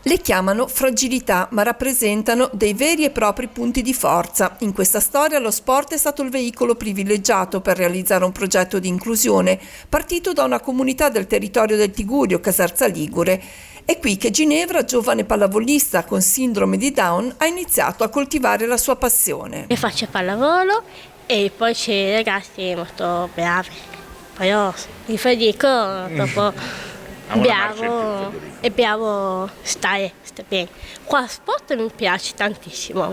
Le chiamano fragilità, ma rappresentano dei veri e propri punti di forza. In questa storia lo sport è stato il veicolo privilegiato per realizzare un progetto di inclusione, partito da una comunità del territorio del Tigurio, Casarza Ligure. È qui che Ginevra, giovane pallavolista con sindrome di Down, ha iniziato a coltivare la sua passione. Io faccio pallavolo e poi c'è ragazzi molto bravi. Poi io mi dico dopo bravo stare bene. Qua sport mi piace tantissimo.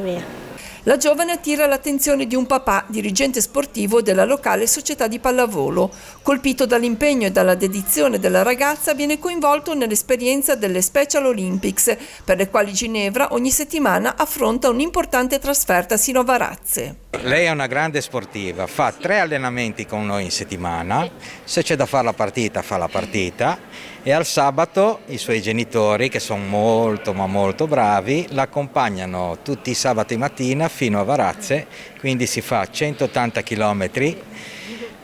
La giovane attira l'attenzione di un papà, dirigente sportivo della locale società di pallavolo. Colpito dall'impegno e dalla dedizione della ragazza, viene coinvolto nell'esperienza delle Special Olympics, per le quali Ginevra ogni settimana affronta un'importante trasferta sino a Varazze. Lei è una grande sportiva, fa 3 allenamenti con noi in settimana, se c'è da fare la partita fa la partita e al sabato i suoi genitori, che sono molto ma molto bravi, la accompagnano tutti i sabati mattina fino a Varazze, quindi si fa 180 km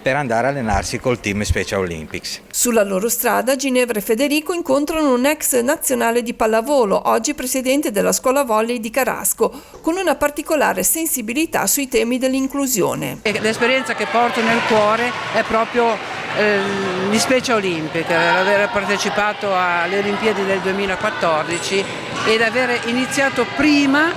per andare a allenarsi col team Special Olympics. Sulla loro strada Ginevra e Federico incontrano un ex nazionale di pallavolo, oggi presidente della scuola volley di Carasco, con una particolare sensibilità sui temi dell'inclusione. L'esperienza che porto nel cuore è proprio gli Special Olympics, aver partecipato alle Olimpiadi del 2014 ed aver iniziato prima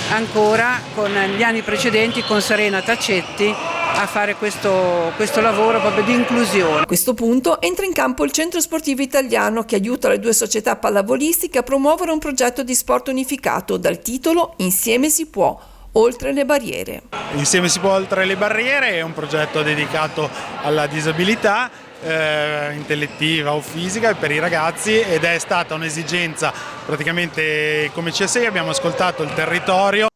ancora con gli anni precedenti con Serena Tacetti a fare questo lavoro proprio di inclusione. A questo punto entra in campo il Centro Sportivo Italiano che aiuta le 2 società pallavolistiche a promuovere un progetto di sport unificato dal titolo Insieme si può, oltre le barriere. Insieme si può oltre le barriere è un progetto dedicato alla disabilità intellettiva o fisica per i ragazzi ed è stata un'esigenza praticamente come CSI, abbiamo ascoltato il territorio.